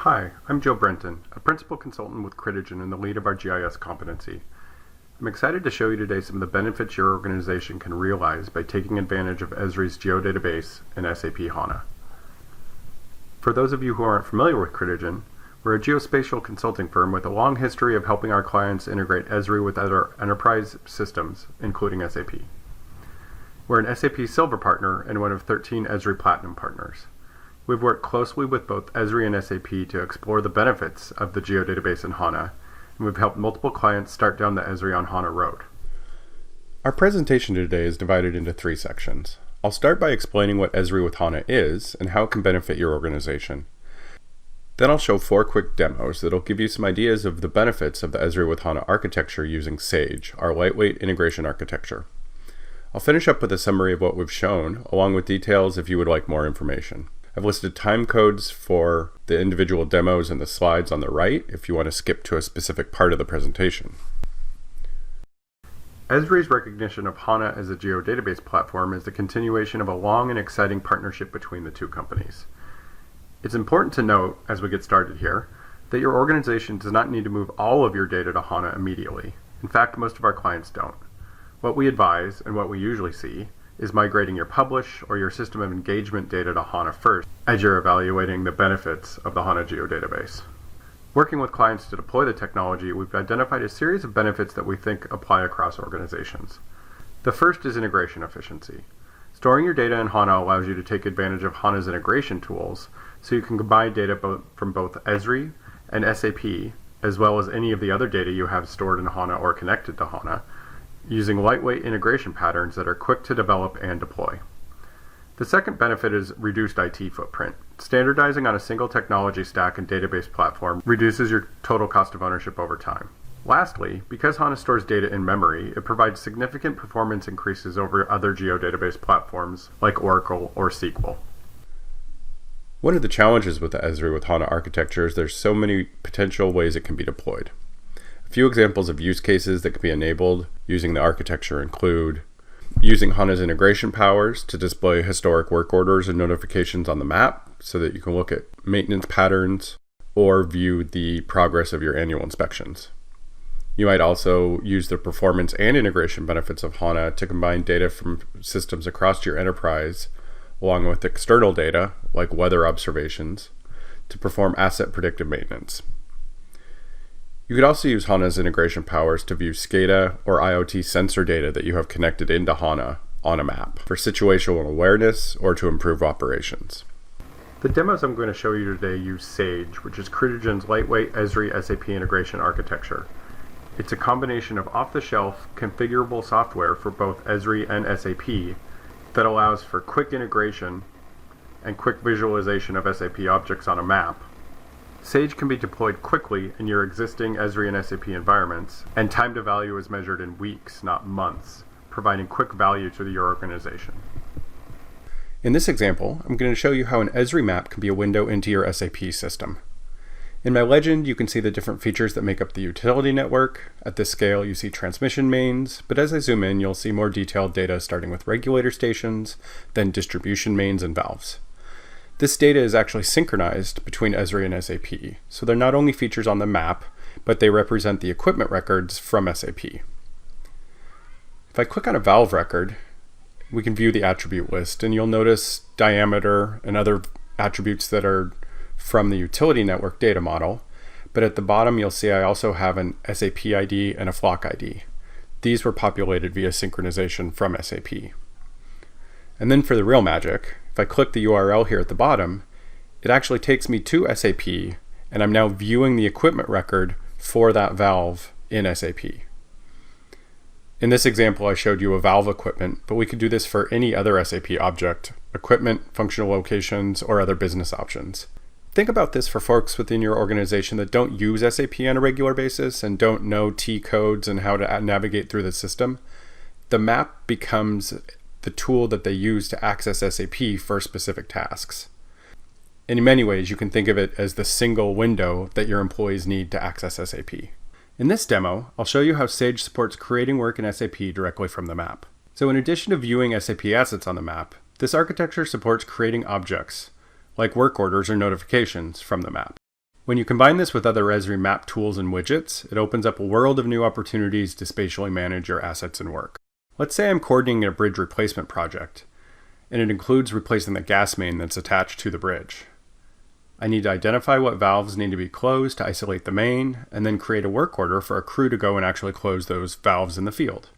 Hi, I'm Joe Brentin, a principal consultant with Critigen and the lead of our GIS competency. I'm excited to show you today some of the benefits your organization can realize by taking advantage of Esri's geodatabase and SAP HANA. For those of you who aren't familiar with Critigen, we're a geospatial consulting firm with a long history of helping our clients integrate Esri with other enterprise systems, including SAP. We're an SAP Silver partner and one of 13 Esri Platinum partners. We've worked closely with both Esri and SAP to explore the benefits of the geodatabase in HANA, and we've helped multiple clients start down the Esri on HANA road. Our presentation today is divided into 3 sections. I'll start by explaining what Esri with HANA is and how it can benefit your organization. Then I'll show 4 quick demos that'll give you some ideas of the benefits of the Esri with HANA architecture using Sage, our lightweight integration architecture. I'll finish up with a summary of what we've shown, along with details if you would like more information. I've listed time codes for the individual demos and the slides on the right if you want to skip to a specific part of the presentation. Esri's recognition of HANA as a geodatabase platform is the continuation of a long and exciting partnership between the two companies. It's important to note, as we get started here, that your organization does not need to move all of your data to HANA immediately. In fact, most of our clients don't. What we advise, and what we usually see, is migrating your publish or your system of engagement data to HANA first as you're evaluating the benefits of the HANA geodatabase. Working with clients to deploy the technology, we've identified a series of benefits that we think apply across organizations. The first is integration efficiency. Storing your data in HANA allows you to take advantage of HANA's integration tools so you can combine data from both Esri and SAP, as well as any of the other data you have stored in HANA or connected to HANA, using lightweight integration patterns that are quick to develop and deploy. The second benefit is reduced IT footprint. Standardizing on a single technology stack and database platform reduces your total cost of ownership over time. Lastly, because HANA stores data in memory, it provides significant performance increases over other geodatabase platforms like Oracle or SQL. One of the challenges with the Esri with HANA architecture is there's so many potential ways it can be deployed. A few examples of use cases that can be enabled using the architecture include using HANA's integration powers to display historic work orders and notifications on the map so that you can look at maintenance patterns or view the progress of your annual inspections. You might also use the performance and integration benefits of HANA to combine data from systems across your enterprise along with external data like weather observations to perform asset predictive maintenance. You could also use HANA's integration powers to view SCADA or IoT sensor data that you have connected into HANA on a map for situational awareness or to improve operations. The demos I'm going to show you today use Sage, which is Critigen's lightweight Esri SAP integration architecture. It's a combination of off-the-shelf configurable software for both Esri and SAP that allows for quick integration and quick visualization of SAP objects on a map. Sage can be deployed quickly in your existing Esri and SAP environments, and time to value is measured in weeks, not months, providing quick value to your organization. In this example, I'm going to show you how an Esri map can be a window into your SAP system. In my legend, you can see the different features that make up the utility network. At this scale, you see transmission mains, but as I zoom in, you'll see more detailed data starting with regulator stations, then distribution mains and valves. This data is actually synchronized between Esri and SAP, so they're not only features on the map, but they represent the equipment records from SAP. If I click on a valve record, we can view the attribute list, and you'll notice diameter and other attributes that are from the utility network data model, but at the bottom you'll see I also have an SAP ID and a flock ID. These were populated via synchronization from SAP. And then for the real magic, if I click the URL here at the bottom, it actually takes me to SAP, and I'm now viewing the equipment record for that valve in SAP. In this example, I showed you a valve equipment, but we could do this for any other SAP object, equipment, functional locations, or other business options. Think about this for folks within your organization that don't use SAP on a regular basis and don't know T codes and how to navigate through the system. The map becomes the tool that they use to access SAP for specific tasks. In many ways, you can think of it as the single window that your employees need to access SAP. In this demo, I'll show you how Sage supports creating work in SAP directly from the map. So in addition to viewing SAP assets on the map, this architecture supports creating objects, like work orders or notifications, from the map. When you combine this with other Esri map tools and widgets, it opens up a world of new opportunities to spatially manage your assets and work. Let's say I'm coordinating a bridge replacement project, and it includes replacing the gas main that's attached to the bridge. I need to identify what valves need to be closed to isolate the main, and then create a work order for a crew to go and actually close those valves in the field.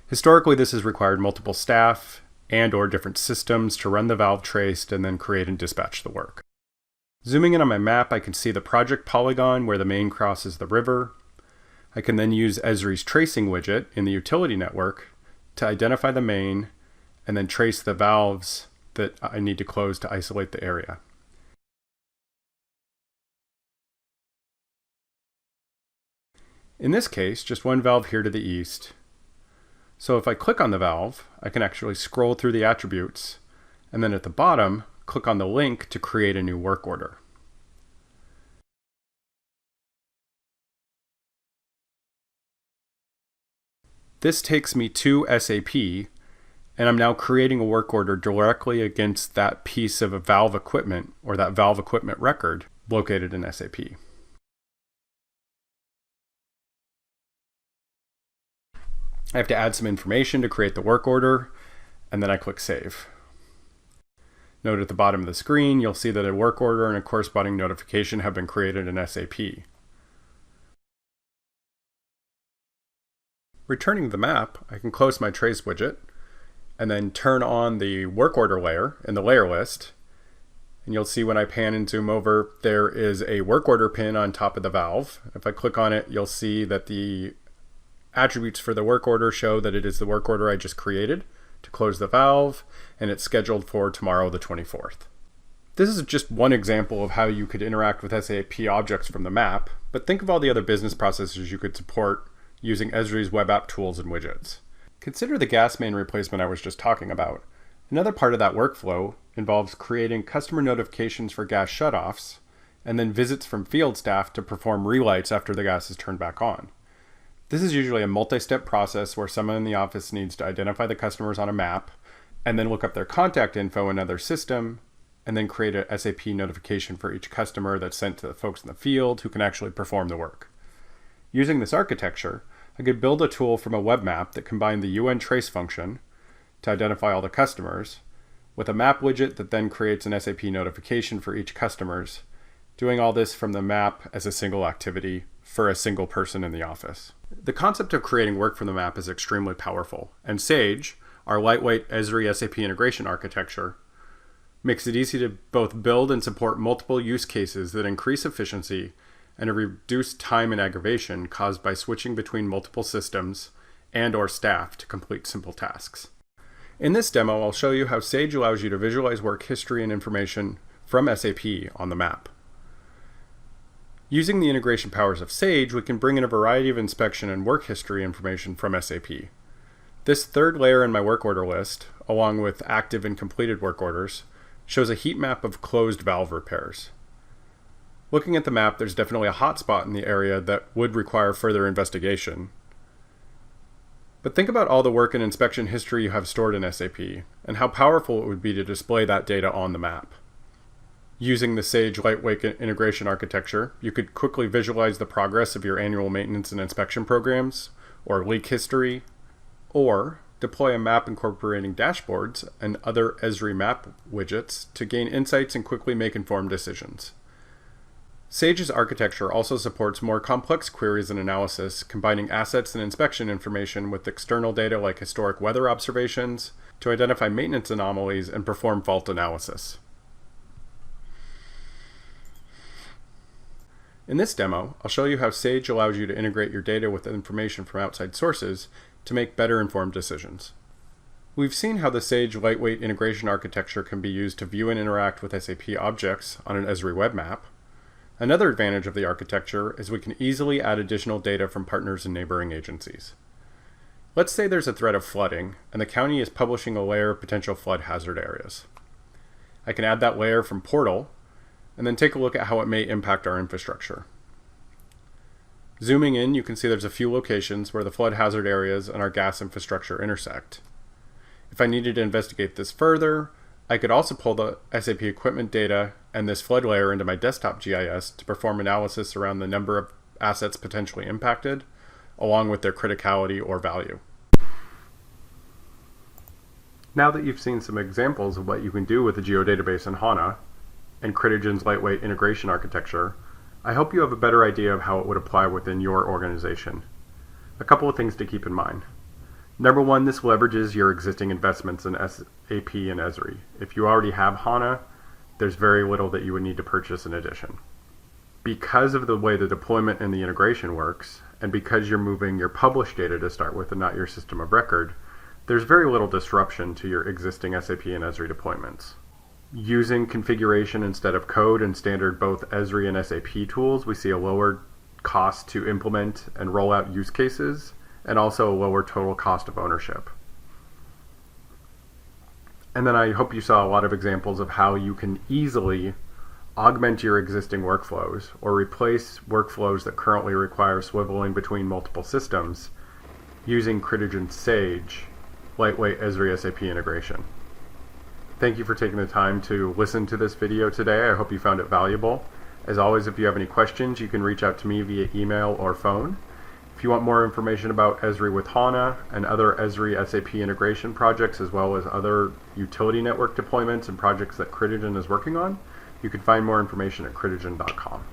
Historically, this has required multiple staff and/or different systems to run the valve traced and then create and dispatch the work. Zooming in on my map, I can see the project polygon where the main crosses the river. I can then use Esri's tracing widget in the utility network to identify the main and then trace the valves that I need to close to isolate the area. In this case, just one valve here to the east. So if I click on the valve, I can actually scroll through the attributes, and then at the bottom, click on the link to create a new work order. This takes me to SAP, and I'm now creating a work order directly against that piece of a valve equipment or that valve equipment record located in SAP. I have to add some information to create the work order, and then I click Save. Note at the bottom of the screen, you'll see that a work order and a corresponding notification have been created in SAP. Returning to the map, I can close my trace widget, and then turn on the work order layer in the layer list. And you'll see when I pan and zoom over, there is a work order pin on top of the valve. If I click on it, you'll see that the attributes for the work order show that it is the work order I just created to close the valve, and it's scheduled for tomorrow, the 24th. This is just one example of how you could interact with SAP objects from the map, but think of all the other business processes you could support using Esri's web app tools and widgets. Consider the gas main replacement I was just talking about. Another part of that workflow involves creating customer notifications for gas shutoffs, and then visits from field staff to perform relights after the gas is turned back on. This is usually a multi-step process where someone in the office needs to identify the customers on a map, and then look up their contact info in another system, and then create a SAP notification for each customer that's sent to the folks in the field who can actually perform the work. Using this architecture, I could build a tool from a web map that combined the UN trace function to identify all the customers with a map widget that then creates an SAP notification for each customer's, doing all this from the map as a single activity for a single person in the office. The concept of creating work from the map is extremely powerful, and Sage, our lightweight Esri SAP integration architecture, makes it easy to both build and support multiple use cases that increase efficiency and to reduce time and aggravation caused by switching between multiple systems and/or staff to complete simple tasks. In this demo, I'll show you how Sage allows you to visualize work history and information from SAP on the map. Using the integration powers of Sage, we can bring in a variety of inspection and work history information from SAP. This third layer in my work order list, along with active and completed work orders, shows a heat map of closed valve repairs. Looking at the map, there's definitely a hotspot in the area that would require further investigation. But think about all the work and inspection history you have stored in SAP, and how powerful it would be to display that data on the map. Using the Sage lightweight integration architecture, you could quickly visualize the progress of your annual maintenance and inspection programs, or leak history, or deploy a map incorporating dashboards and other Esri map widgets to gain insights and quickly make informed decisions. Sage's architecture also supports more complex queries and analysis, combining assets and inspection information with external data like historic weather observations to identify maintenance anomalies and perform fault analysis. In this demo, I'll show you how Sage allows you to integrate your data with information from outside sources to make better informed decisions. We've seen how the Sage lightweight integration architecture can be used to view and interact with SAP objects on an Esri web map. Another advantage of the architecture is we can easily add additional data from partners and neighboring agencies. Let's say there's a threat of flooding, and the county is publishing a layer of potential flood hazard areas. I can add that layer from Portal, and then take a look at how it may impact our infrastructure. Zooming in, you can see there's a few locations where the flood hazard areas and our gas infrastructure intersect. If I needed to investigate this further, I could also pull the SAP equipment data and this flood layer into my desktop GIS to perform analysis around the number of assets potentially impacted, along with their criticality or value. Now that you've seen some examples of what you can do with the geodatabase in HANA and Critigen's lightweight integration architecture, I hope you have a better idea of how it would apply within your organization. A couple of things to keep in mind. Number one, this leverages your existing investments in SAP and Esri. If you already have HANA, there's very little that you would need to purchase in addition. Because of the way the deployment and the integration works, and because you're moving your published data to start with and not your system of record, there's very little disruption to your existing SAP and Esri deployments. Using configuration instead of code and standard both Esri and SAP tools, we see a lower cost to implement and roll out use cases, and also a lower total cost of ownership. And then I hope you saw a lot of examples of how you can easily augment your existing workflows or replace workflows that currently require swiveling between multiple systems using Critigen's Sage lightweight Esri SAP integration. Thank you for taking the time to listen to this video today. I hope you found it valuable. As always, if you have any questions, you can reach out to me via email or phone. If you want more information about Esri with HANA and other Esri SAP integration projects, as well as other utility network deployments and projects that Critigen is working on, you can find more information at critigen.com.